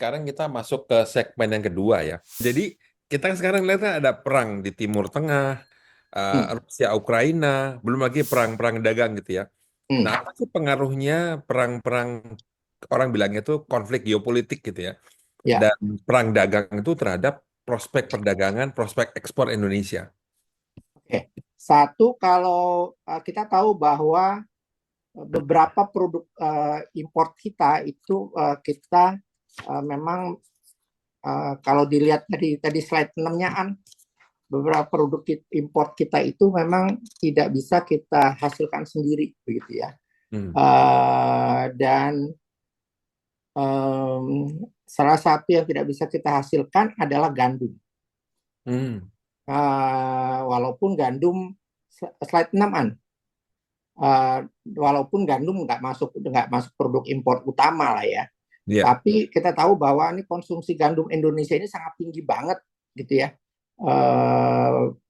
sekarang kita masuk ke segmen yang kedua ya. Jadi kita sekarang lihat kan ada perang di Timur Tengah, Hmm, Rusia Ukraina, belum lagi perang-perang dagang gitu ya. Nah, hmm. apa sih pengaruhnya perang-perang, orang bilangnya itu konflik geopolitik gitu ya, Ya, dan perang dagang itu terhadap prospek perdagangan, prospek ekspor Indonesia? oke. Satu, kalau kita tahu bahwa beberapa produk import kita itu kita memang kalau dilihat tadi slide 6-nya beberapa produk import kita itu memang tidak bisa kita hasilkan sendiri begitu ya. Hmm. Dan salah satu yang tidak bisa kita hasilkan adalah gandum. Hmm. Walaupun gandum slide 6 uh, walaupun gandum nggak masuk produk impor utama lah ya, Iya. tapi kita tahu bahwa ini konsumsi gandum Indonesia ini sangat tinggi banget gitu ya.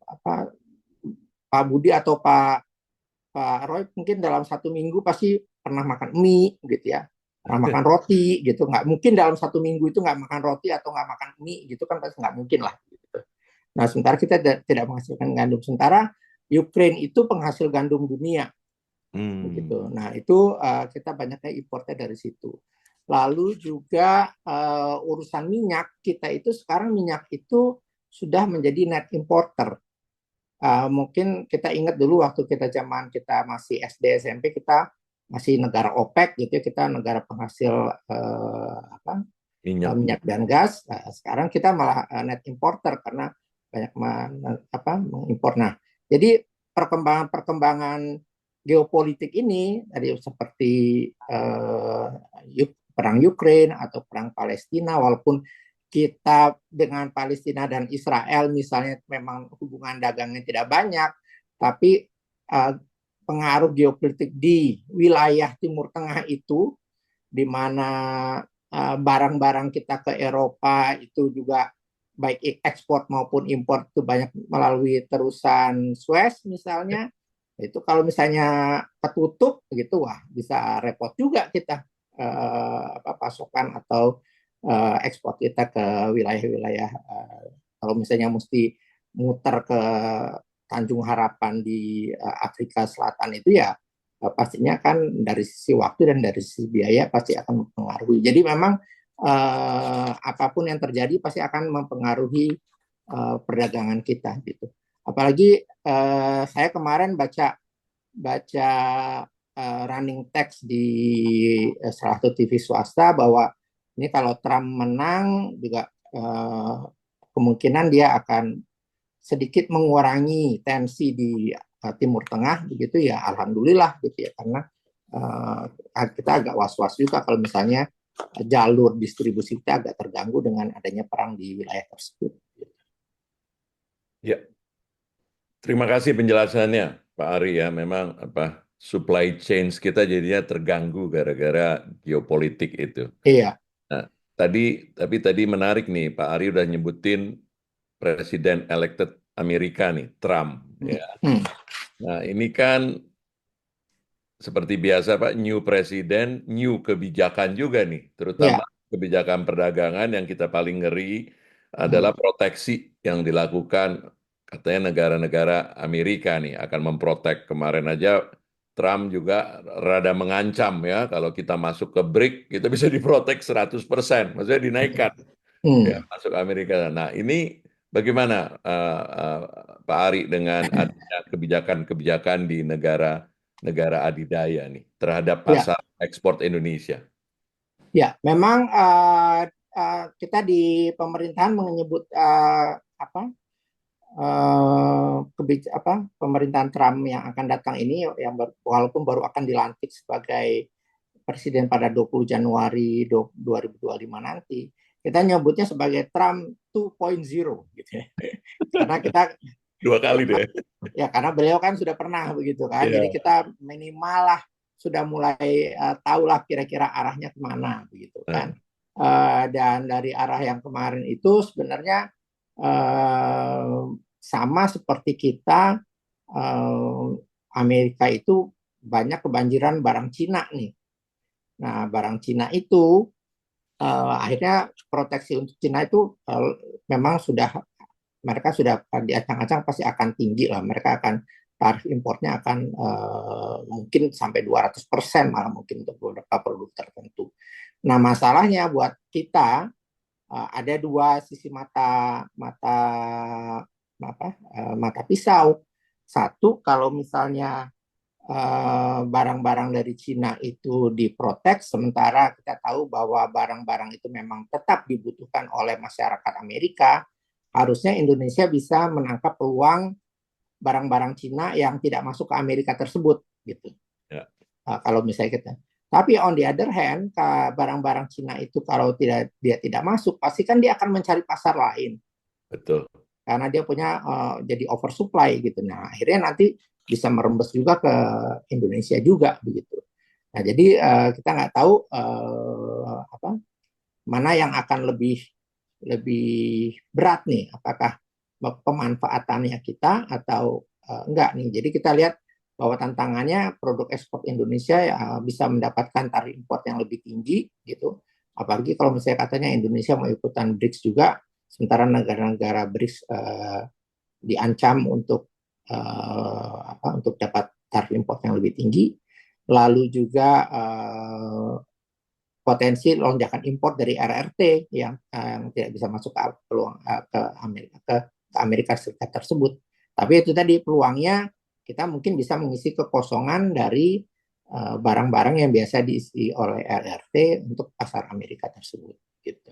Apa Pak Budi atau Pak Roy mungkin dalam satu minggu pasti pernah makan mie gitu ya, pernah makan roti gitu. Nggak mungkin dalam satu minggu itu nggak makan roti atau nggak makan mie gitu kan, pasti nggak mungkin lah gitu. Nah, sementara kita tidak menghasilkan gandum, sementara Ukraine itu penghasil gandum dunia Hmm. begitu. Nah, itu kita banyaknya impornya dari situ. Lalu juga urusan minyak, kita itu sekarang minyak itu sudah menjadi net importer. Mungkin kita ingat dulu waktu kita zaman kita masih SD SMP, kita masih negara OPEC gitu ya, kita negara penghasil apa Minyak. minyak dan gas. Nah, sekarang kita malah net importer karena banyak mengimpor. Nah, jadi perkembangan-perkembangan geopolitik ini tadi seperti perang Ukraine atau perang Palestina, walaupun kita dengan Palestina dan Israel misalnya memang hubungan dagangnya tidak banyak, tapi uh, pengaruh geopolitik di wilayah Timur Tengah itu, di mana barang-barang kita ke Eropa itu juga baik ekspor maupun impor itu banyak melalui terusan Suez misalnya. Itu kalau misalnya ketutup gitu, wah bisa repot juga kita pasokan atau ekspor kita ke wilayah-wilayah, kalau misalnya mesti muter ke Tanjung Harapan di Afrika Selatan itu ya, pastinya kan dari sisi waktu dan dari sisi biaya pasti akan mempengaruhi. Jadi memang apapun yang terjadi pasti akan mempengaruhi perdagangan kita gitu. Apalagi saya kemarin baca baca running text di salah satu TV swasta bahwa ini kalau Trump menang juga kemungkinan dia akan sedikit mengurangi tensi di Timur Tengah begitu ya. Alhamdulillah gitu ya, karena uh, kita agak was-was juga kalau misalnya jalur distribusi kita agak terganggu dengan adanya perang di wilayah tersebut. Ya. Terima kasih penjelasannya, Pak Ari ya. Memang supply chain kita jadinya terganggu gara-gara geopolitik itu. Iya, Nah, tadi tadi menarik nih, Pak Ari udah nyebutin presiden elected Amerika nih, Trump ya. hmm. Nah, ini kan seperti biasa Pak, new presiden, new kebijakan juga nih, terutama Iya, kebijakan perdagangan yang kita paling ngeri adalah hmm. proteksi yang dilakukan katanya negara-negara Amerika nih akan memprotek. Kemarin aja Trump juga rada mengancam ya kalau kita masuk ke BRIC kita bisa diprotek 100%, maksudnya dinaikkan ya Hmm. masuk Amerika. Nah, ini bagaimana uh, Pak Ari dengan adanya kebijakan-kebijakan di negara adidaya nih terhadap Ya, pasar ekspor Indonesia? ya, memang kita di pemerintahan menyebut pemerintahan Trump yang akan datang ini, yang walaupun baru akan dilantik sebagai presiden pada 20 Januari 2025 nanti, kita nyebutnya sebagai Trump 2.0 gitu ya. Karena kita Dua kali deh. ya karena beliau kan sudah pernah begitu kan. Jadi Iya. kita minimal lah sudah mulai tahu lah kira-kira arahnya kemana begitu Nah, kan. Dan dari arah yang kemarin itu sebenarnya sama seperti kita, eh, Amerika itu banyak kebanjiran barang Cina nih. Nah, barang Cina itu akhirnya proteksi untuk Cina itu memang mereka sudah diacang-acang pasti akan tinggi lah. Mereka akan tarif impornya akan mungkin sampai 200% malah mungkin untuk beberapa produk tertentu. Nah, masalahnya buat kita ada dua sisi mata mata mata pisau. Satu, kalau misalnya barang-barang dari Cina itu diprotek, sementara kita tahu bahwa barang-barang itu memang tetap dibutuhkan oleh masyarakat Amerika, harusnya Indonesia bisa menangkap peluang barang-barang Cina yang tidak masuk ke Amerika tersebut, gitu. Ya, Kalau misalnya kita, tapi on the other hand, barang-barang Cina itu kalau dia tidak masuk, pasti kan dia akan mencari pasar lain betul. karena dia punya jadi oversupply gitu. Nah, akhirnya nanti bisa merembes juga ke Indonesia juga begitu. Nah, jadi kita nggak tahu apa mana yang akan lebih lebih berat nih, apakah pemanfaatannya kita atau enggak nih. Jadi kita lihat bahwa tantangannya produk ekspor Indonesia bisa mendapatkan tarif import yang lebih tinggi gitu. Apalagi kalau misalnya katanya Indonesia mau ikutan BRICS juga, sementara negara-negara BRICS diancam untuk dapat tarif import yang lebih tinggi. Lalu juga potensi lonjakan impor dari RRT yang tidak bisa masuk ke peluang ke Amerika Serikat tersebut. Tapi itu tadi peluangnya kita mungkin bisa mengisi kekosongan dari barang-barang yang biasa diisi oleh RRT untuk pasar Amerika tersebut. Gitu.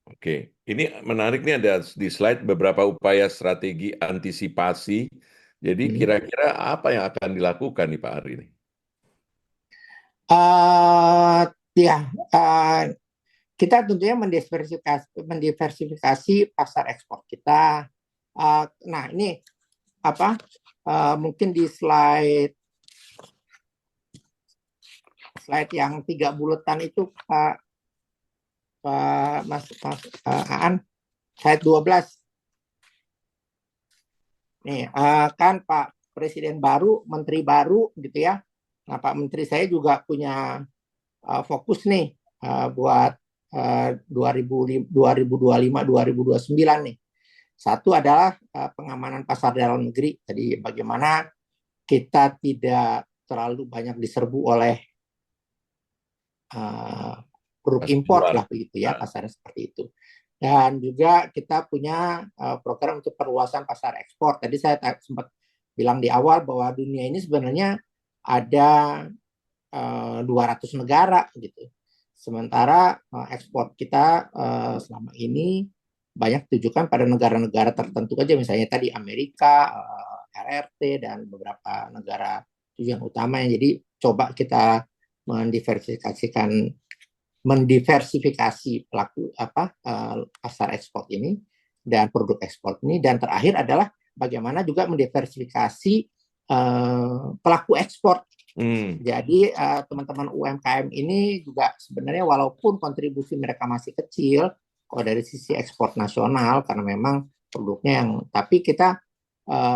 Oke, ini menarik nih ada di slide beberapa upaya strategi antisipasi. Jadi kira-kira apa yang akan dilakukan nih Pak Ari ini? Uh, ya, kita tentunya mendiversifikasi pasar ekspor kita. Nah, ini apa? Mungkin di slide yang 3 buletan itu Pak Aan, slide 12. Nih, kan Pak Presiden baru, Menteri baru gitu ya. Nah, Pak Menteri saya juga punya fokus nih buat 2025-2029 nih. Satu adalah pengamanan pasar dalam negeri. Jadi bagaimana kita tidak terlalu banyak diserbu oleh produk impor lah begitu ya, pasarnya seperti itu. Dan juga kita punya program untuk perluasan pasar ekspor. Tadi saya sempat bilang di awal bahwa dunia ini sebenarnya ada 200 negara gitu. Sementara ekspor kita selama ini banyak ditujukan pada negara-negara tertentu aja, misalnya tadi Amerika, RRT dan beberapa negara tujuan utama. Jadi coba kita mendiversifikasi pelaku pasar ekspor ini dan produk ekspor ini. Dan terakhir adalah bagaimana juga mendiversifikasi pelaku ekspor. Jadi teman-teman UMKM ini juga sebenarnya walaupun kontribusi mereka masih kecil kalau dari sisi ekspor nasional karena memang produknya yang, tapi kita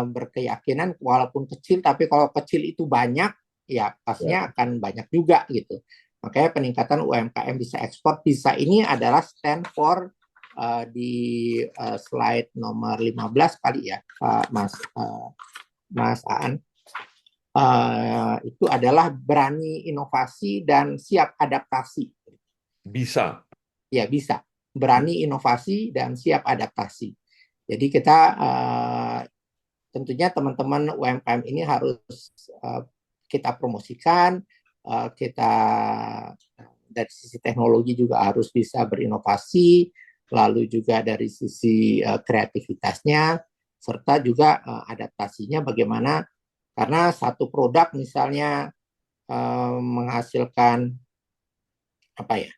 berkeyakinan walaupun kecil tapi kalau kecil itu banyak ya pastinya akan banyak juga gitu. Makanya peningkatan UMKM bisa ekspor bisa ini adalah stand for di slide nomor 15 kali ya Mas Aan. Itu adalah berani inovasi dan siap adaptasi. Bisa. Ya, bisa. Berani inovasi dan siap adaptasi. Jadi kita tentunya teman-teman UMKM ini harus kita promosikan, kita dari sisi teknologi juga harus bisa berinovasi, lalu juga dari sisi kreativitasnya, serta juga adaptasinya bagaimana. Karena satu produk misalnya menghasilkan apa ya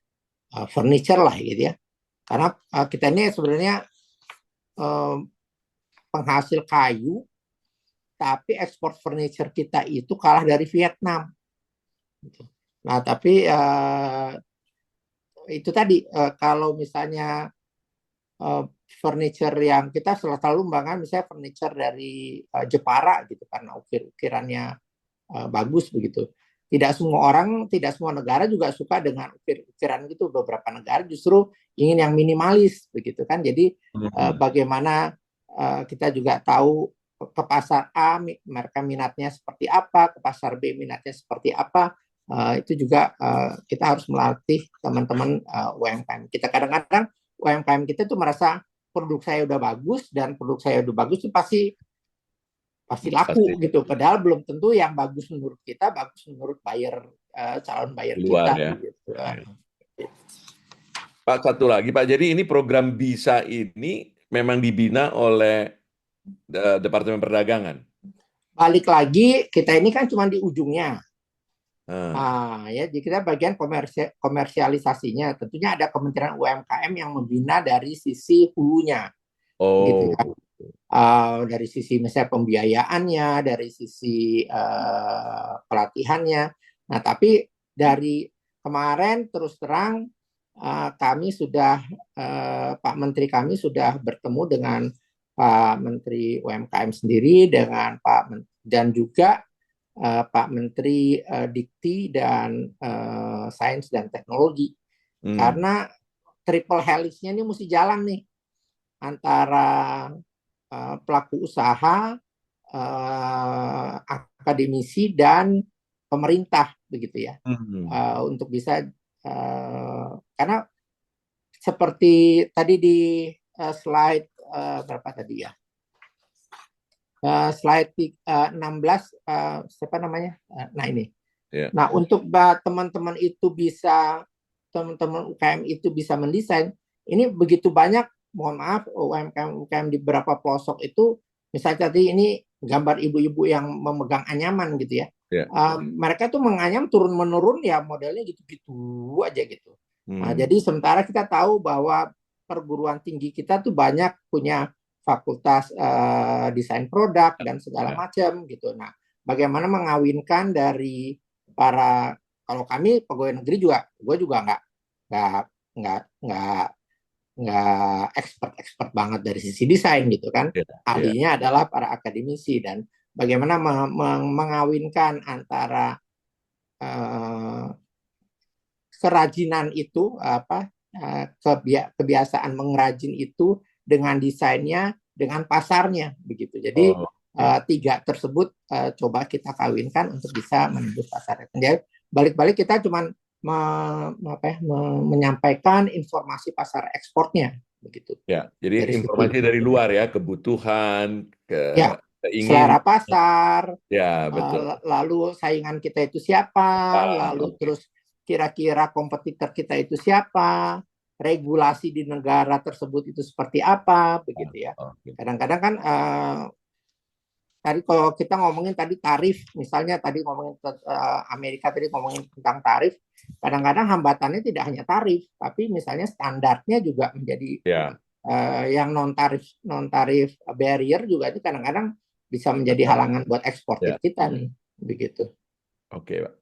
furniture lah gitu ya. Karena kita ini sebenarnya penghasil kayu, tapi ekspor furniture kita itu kalah dari Vietnam. Nah tapi itu tadi kalau misalnya furniture yang kita selalu membanggakan misalnya furniture dari Jepara gitu karena ukirannya bagus begitu. tidak semua orang, tidak semua negara juga suka dengan ukir-ukiran gitu. Beberapa negara justru ingin yang minimalis begitu kan. Jadi bagaimana kita juga tahu ke pasar A mereka minatnya seperti apa, ke pasar B minatnya seperti apa. Itu juga kita harus melatih teman-teman UMKM. Kita kadang-kadang UMKM kita tuh merasa produk saya udah bagus dan produk saya udah bagus itu pasti laku Pasti gitu. Padahal belum tentu yang bagus menurut kita bagus menurut buyer, calon buyer di luar kita ya. gitu. Pak, satu lagi Pak. Jadi ini program BISA ini memang dibina oleh Departemen Perdagangan. Balik lagi kita ini kan cuma di ujungnya. Nah, Ya, jadi kita bagian komersialisasinya. Tentunya ada Kementerian UMKM yang membina dari sisi hulunya, gitu ya. oh, Dari sisi misalnya pembiayaannya, dari sisi pelatihannya. Nah, tapi dari kemarin terus terang kami sudah Pak Menteri kami sudah bertemu dengan Pak Menteri UMKM sendiri dengan dan juga Pak Menteri Dikti dan Sains dan Teknologi karena triple helix-nya ini mesti jalan nih antara pelaku usaha, akademisi dan pemerintah begitu ya untuk bisa karena seperti tadi di slide berapa tadi ya slide 16 siapa namanya nah ini nah untuk teman-teman itu bisa teman-teman UKM itu bisa mendesain ini begitu banyak mohon maaf UMKM di beberapa pelosok itu misalnya tadi ini gambar ibu-ibu yang memegang anyaman gitu ya mereka tuh menganyam turun menurun ya modelnya gitu-gitu aja gitu. Nah, jadi sementara kita tahu bahwa perguruan tinggi kita tuh banyak punya fakultas desain produk dan segala macam gitu. Nah, bagaimana mengawinkan dari para kalau kami pegawai negeri juga, gue juga nggak expert banget dari sisi desain gitu kan. Ahlinya adalah para akademisi dan bagaimana mengawinkan antara kerajinan itu kebiasaan mengrajin itu dengan desainnya dengan pasarnya begitu. Jadi tiga tersebut coba kita kawinkan untuk bisa menembus pasar. Jadi balik-balik kita cuman menyampaikan informasi pasar ekspornya begitu. Ya, jadi informasi dari luar ya, kebutuhan, selera keinginan. pasar, Ya, betul. lalu saingan kita itu siapa, lalu terus kira-kira kompetitor kita itu siapa, regulasi di negara tersebut itu seperti apa, begitu ya. Kadang-kadang kan tadi kalau kita ngomongin tadi tarif, misalnya tadi ngomongin Amerika tadi ngomongin tentang tarif, kadang-kadang hambatannya tidak hanya tarif, tapi misalnya standarnya juga menjadi yang non tarif barrier juga itu kadang-kadang bisa menjadi halangan buat eksportir kita nih, begitu. Oke, Pak.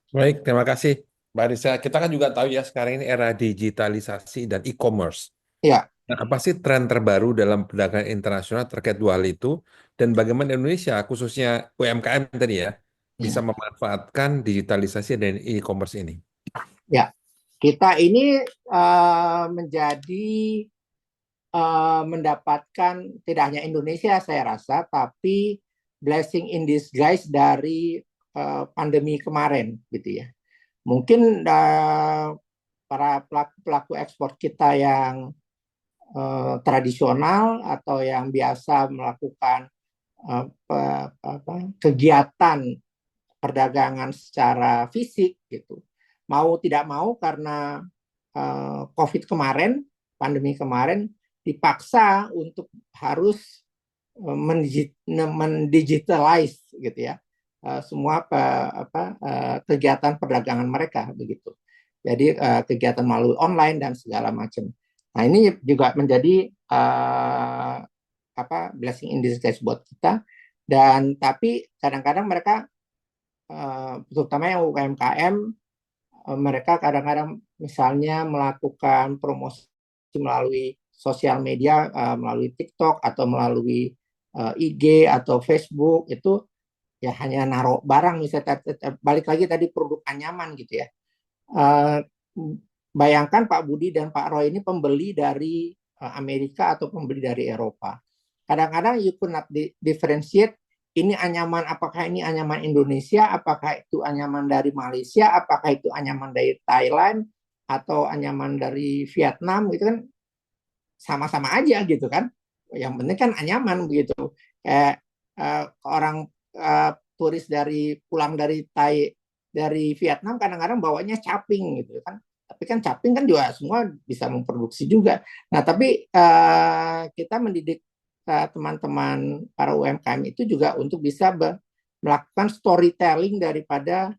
Baik, terima kasih, Mbak Risa. Kita kan juga tahu ya sekarang ini era digitalisasi dan e-commerce. Ya. Nah, apa sih tren terbaru dalam perdagangan internasional terkait dua hal itu? Dan bagaimana Indonesia, khususnya UMKM tadi ya, bisa memanfaatkan digitalisasi dan e-commerce ini? Ya, kita ini menjadi mendapatkan tidak hanya Indonesia saya rasa, tapi blessing in disguise dari pandemi kemarin, gitu ya. Mungkin para pelaku ekspor kita yang tradisional atau yang biasa melakukan kegiatan perdagangan secara fisik, gitu, mau tidak mau karena COVID kemarin, pandemi kemarin, dipaksa untuk harus mendigitalize gitu ya semua kegiatan perdagangan mereka begitu. Jadi kegiatan melalui online dan segala macam. Nah ini juga menjadi blessing in disguise buat kita. Dan tapi kadang-kadang mereka terutama yang UMKM mereka kadang-kadang misalnya melakukan promosi melalui sosial media, melalui TikTok atau melalui IG atau Facebook itu ya hanya naruh barang misalnya balik lagi tadi produk anyaman gitu ya. Eh, Bayangkan Pak Budi dan Pak Roy ini pembeli dari Amerika atau pembeli dari Eropa. Kadang-kadang you could not differentiate ini anyaman, apakah ini anyaman Indonesia, apakah itu anyaman dari Malaysia, apakah itu anyaman dari Thailand atau anyaman dari Vietnam gitu kan, sama-sama aja gitu kan. Yang penting kan anyaman begitu. Kayak orang turis pulang dari dari Vietnam kadang-kadang bawanya caping gitu kan. Tapi kan caping kan juga semua bisa memproduksi juga. Nah, tapi kita mendidik teman-teman para UMKM itu juga untuk bisa melakukan storytelling daripada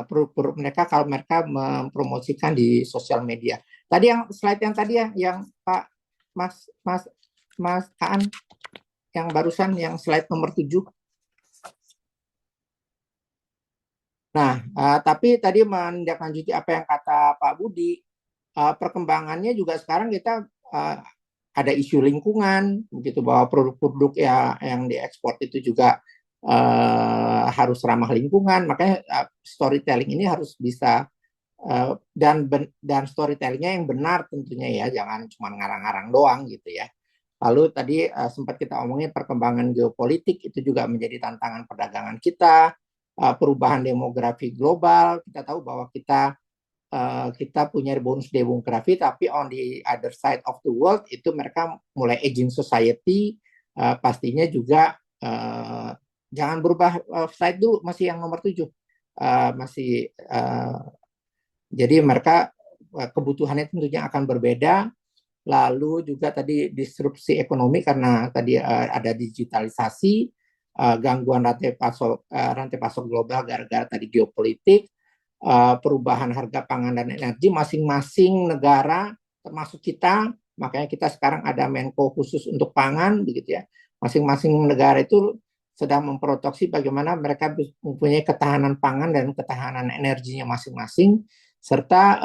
produk-produk mereka kalau mereka mempromosikan di sosial media. Tadi yang slide yang tadi ya, yang Pak Mas Kaan, yang barusan yang slide nomor 7. Nah, tapi tadi menindaklanjuti apa yang kata Pak Budi, perkembangannya juga sekarang kita ada isu lingkungan, begitu bahwa produk-produk ya yang diekspor itu juga harus ramah lingkungan, makanya storytelling ini harus bisa dan storytellingnya yang benar tentunya ya, jangan cuma ngarang-ngarang doang gitu ya. Lalu tadi sempat kita omongin perkembangan geopolitik itu juga menjadi tantangan perdagangan kita, perubahan demografi global. Kita tahu bahwa kita punya bonus demografi, tapi on the other side of the world itu mereka mulai aging society, pastinya juga jangan berubah slide dulu, masih yang nomor 7. Jadi mereka kebutuhannya tentunya akan berbeda. Lalu juga tadi disrupsi ekonomi karena tadi ada digitalisasi, gangguan rantai pasok global gara-gara tadi geopolitik, perubahan harga pangan dan energi masing-masing negara termasuk kita, makanya kita sekarang ada Menko khusus untuk pangan begitu ya. Masing-masing negara itu sedang memproduksi bagaimana mereka mempunyai ketahanan pangan dan ketahanan energinya masing-masing, serta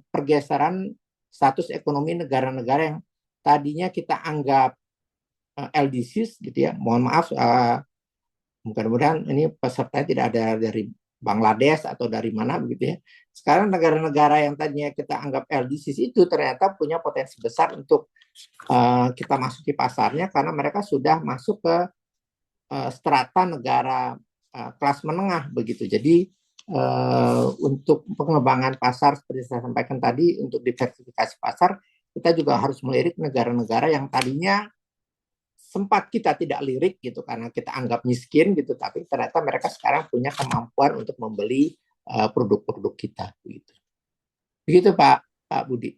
pergeseran status ekonomi negara-negara yang tadinya kita anggap LDCs gitu ya. Mohon maaf, mudah-mudahan ini pesertanya tidak ada dari Bangladesh atau dari mana begitu ya. Sekarang negara-negara yang tadinya kita anggap LDCs itu ternyata punya potensi besar untuk kita masuki pasarnya karena mereka sudah masuk ke strata negara kelas menengah begitu. Jadi untuk pengembangan pasar seperti saya sampaikan tadi, untuk diversifikasi pasar, kita juga harus melirik negara-negara yang tadinya sempat kita tidak lirik gitu karena kita anggap miskin gitu, tapi ternyata mereka sekarang punya kemampuan untuk membeli produk-produk kita gitu. Begitu Pak Budi.